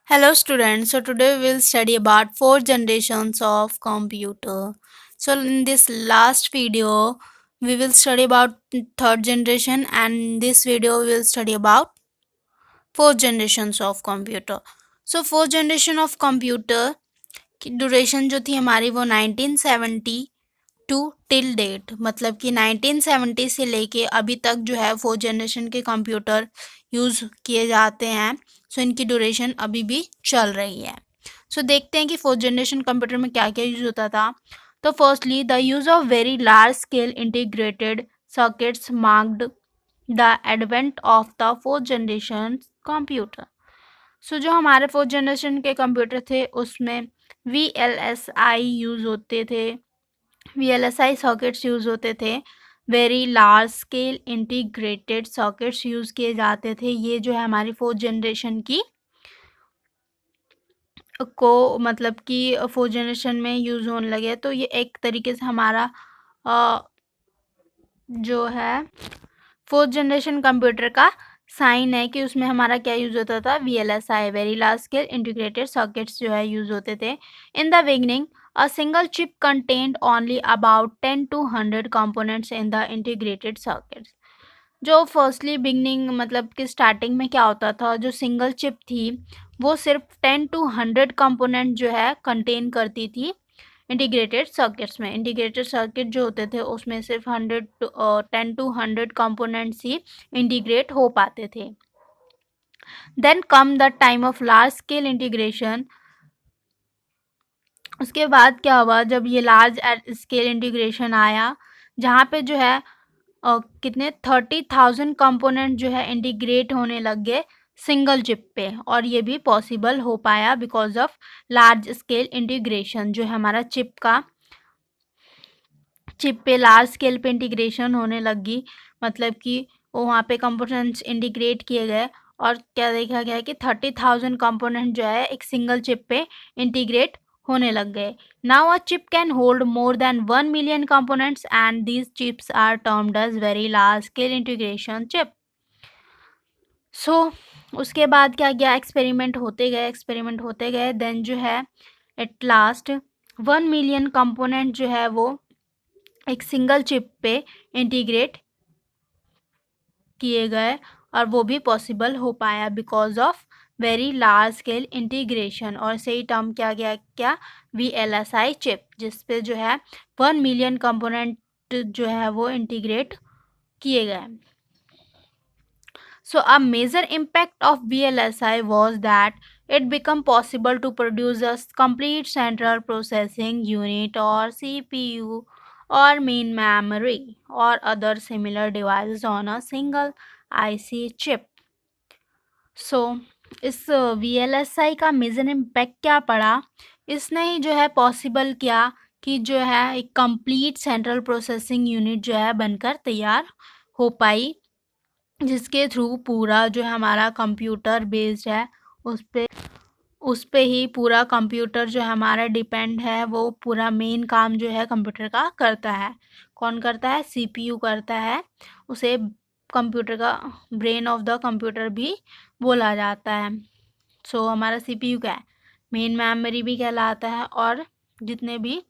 Hello students, so today we will study about four generations of computer. So in this last video we will study about third generation and this video we will study about fourth generations of computer. So fourth generation of computer की duration जो थी हमारी वो 1970 to till date मतलब कि 1970 से लेके अभी तक जो है फोर्थ जनरेशन के कंप्यूटर यूज़ किए जाते हैं। सो इनकी ड्यूरेशन अभी भी चल रही है। सो देखते हैं कि फोर्थ जनरेशन कंप्यूटर में क्या क्या यूज़ होता था। तो firstly the use of very large scale integrated circuits marked the advent of the fourth generation computer. So जो हमारे फोर्थ जनरेशन के कंप्यूटर थे उसमें VLSI यूज़ होते थे, VLSI सॉकेट्स यूज़ होते थे, very large scale integrated sockets use किए जाते थे। ये जो है हमारी फोर्थ जनरेशन की को मतलब कि फोर्थ जनरेशन में यूज़ होने लगे। तो ये एक तरीके से हमारा जो है फोर्थ जनरेशन कंप्यूटर का साइन है कि उसमें हमारा क्या यूज़ होता था, VLSI very large scale integrated circuits जो है यूज़ होते थे। In the beginning a single chip contained only about 10 to 100 components in the integrated circuits। जो फर्स्टली बिगनिंग मतलब कि स्टार्टिंग में क्या होता था, जो सिंगल चिप थी वो सिर्फ 10 to 100 कंपोनेंट जो है कंटेन करती थी इंटीग्रेटेड सर्किट्स में। इंटीग्रेटेड सर्किट जो होते थे उसमें सिर्फ 10 to 100 कंपोनेंट्स ही इंटीग्रेट हो पाते थे। Then come the time of large scale integration. उसके बाद क्या हुआ, जब ये लार्ज स्केल इंटीग्रेशन आया जहाँ पे जो है कितने 30,000 कंपोनेंट जो है इंटीग्रेट होने लग गए सिंगल चिप पे, और ये भी पॉसिबल हो पाया because of large scale integration. जो है हमारा चिप पे लार्ज स्केल पे इंटीग्रेशन होने लगी, मतलब कि वहाँ पे कंपोनेंट्स इंटीग्रेट किए गए और क्या देखा गया कि 30,000 कंपोनेंट जो है एक सिंगल चिप पे इंटीग्रेट होने लग गए। Now a chip can hold more than 1 million components and these chips are termed as very large scale integration chip. So उसके बाद क्या गया, एक्सपेरिमेंट होते गए देन जो है एट लास्ट 1 million कंपोनेंट जो है वो एक सिंगल चिप पे इंटीग्रेट किए गए, और वो भी पॉसिबल हो पाया because of very large scale integration. और सही टर्म क्या गया, क्या VLSI चिप, जिस पे जो है 1 million कंपोनेंट जो है वो इंटीग्रेट किए गए। So a major impact of VLSI was that it became possible to produce a complete central processing unit or CPU or main memory or other similar devices on a single IC chip. So इस VLSI का major impact क्या पड़ा, इसने ही जो है possible किया कि जो है एक कंप्लीट सेंट्रल प्रोसेसिंग यूनिट जो है बनकर तैयार हो पाई, जिसके थ्रू पूरा जो है हमारा कंप्यूटर बेस्ड है उस पे ही पूरा कंप्यूटर जो हमारा डिपेंड है। वो पूरा मेन काम जो है कंप्यूटर का करता है। कौन करता है, CPU करता है। उसे कंप्यूटर का ब्रेन ऑफ द कंप्यूटर भी बोला जाता है। सो हमारा CPU क्या है, मेन मेमोरी भी कहलाता है। और जितने भी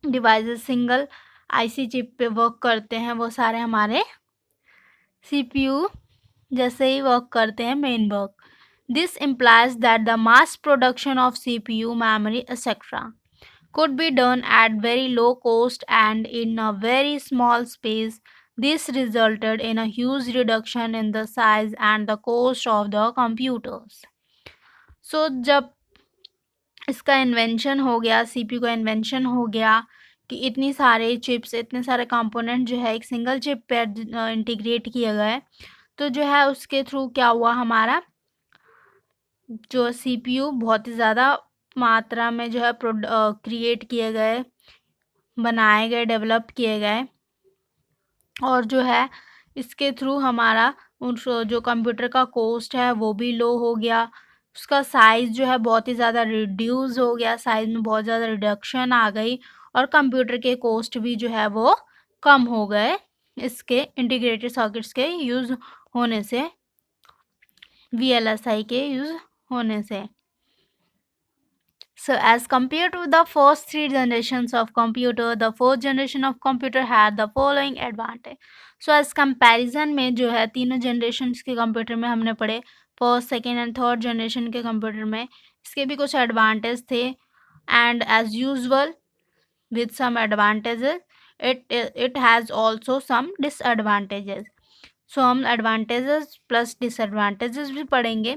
डिवाइसेस सिंगल IC चिप पे वर्क करते हैं वो सारे हमारे CPU जैसे ही वर्क करते हैं, main work. This implies that the mass production of CPU, memory, etc. could be done at very low cost and in a very small space. This resulted in a huge reduction in the size and the cost of the computers. So जब इसका invention हो गया, CPU का invention हो गया कि इतनी सारे चिप्स, इतने सारे कंपोनेंट जो है एक सिंगल चिप पे इंटीग्रेट किए गए, तो जो है उसके थ्रू क्या हुआ, हमारा जो CPU बहुत ही ज़्यादा मात्रा में जो है क्रिएट किए गए, बनाए गए, डेवलप किए गए। और जो है इसके थ्रू हमारा जो कंप्यूटर का कॉस्ट है वो भी लो हो गया। उसका साइज़ जो है बहुत ही ज़्यादा रिड्यूस हो गया, साइज़ में बहुत ज़्यादा रिडक्शन आ गई, और कंप्यूटर के कॉस्ट भी जो है वो कम हो गए इसके इंटीग्रेटेड सर्किट्स के यूज़ होने से, VLSI के यूज़ होने से। So as compared to the first three generations of computer, the fourth generation of computer had the following advantage. So as comparison में जो है तीनों generations के computer में हमने पढ़े, first second and third generation के कंप्यूटर में इसके भी कुछ एडवांटेज थे, and as usual with some advantages, it has also some disadvantages. So हम advantages plus disadvantages भी पढ़ेंगे.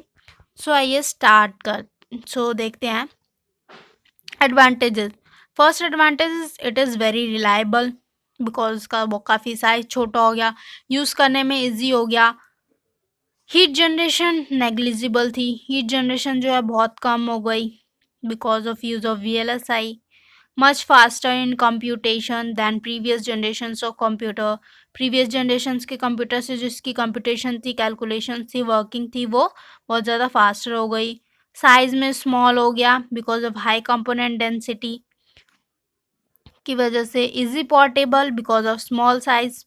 So आइए स्टार्ट कर. So देखते हैं advantages. First advantage it is very reliable because इसका वो काफ़ी साइज छोटा हो गया, यूज़ करने में इजी हो गया. हीट जनरेशन नेग्लिजिबल थी, हीट जनरेशन जो है बहुत कम हो गई because of use of VLSI. much faster in computation than previous generations of computer. previous generations के कंप्यूटर से जिसकी कंप्यूटेशन थी, कैलकुलेशन थी, वर्किंग थी, वो बहुत ज़्यादा फास्टर हो गई. साइज में स्मॉल हो गया because of high component density की वजह से. Easy portable because of small size,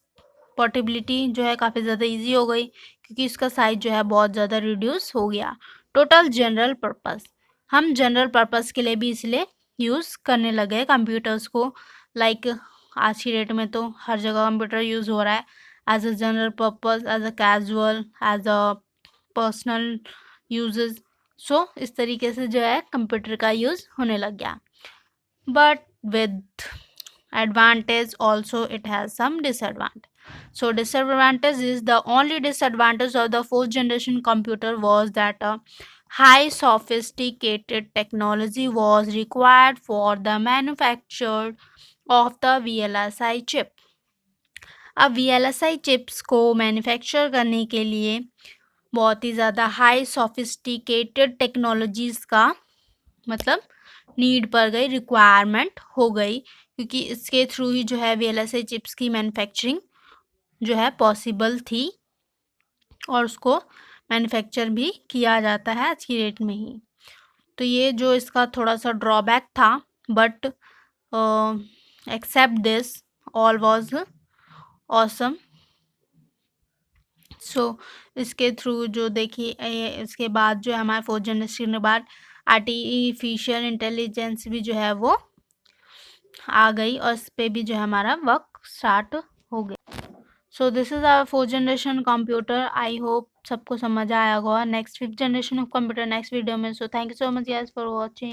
portability जो है काफ़ी ज़्यादा इजी हो गई क्योंकि इसका साइज जो है बहुत ज़्यादा रिड्यूस हो गया. टोटल जनरल पर्पस, हम जनरल पर्पस के लिए भी इसलिए यूज़ करने लगे कंप्यूटर्स को. लाइक आज की डेट में तो हर जगह कंप्यूटर यूज़ हो रहा है as a general purpose, as a casual, as a personal uses. So इस तरीके से जो है कंप्यूटर का यूज़ होने लग गया. But with advantage also it has some disadvantage. So disadvantage is the only disadvantage of the fourth generation computer was that a high sophisticated technology was required for the manufacture of the VLSI chip. अब VLSI chips को manufacture करने के लिए बहुत ही ज़्यादा high sophisticated technologies का मतलब need पड़ गई, रिक्वायरमेंट हो गई, क्योंकि इसके थ्रू ही जो है VLSI चिप्स की मैन्युफैक्चरिंग जो है पॉसिबल थी और उसको मैन्युफैक्चर भी किया जाता है आज की डेट में ही. तो ये जो इसका थोड़ा सा ड्रॉबैक था, but except this all was awesome. So इसके थ्रू जो देखिए इसके बाद जो है हमारे फोर्थ जनरेशन के बाद आर्टिफिशियल इंटेलिजेंस भी जो है वो आ गई और इस पर भी जो है हमारा वर्क स्टार्ट हो गया. So this is our fourth generation computer. I hope सबको समझ आया होगा. Next fifth generation of computer next video में. So thank you so much guys for watching.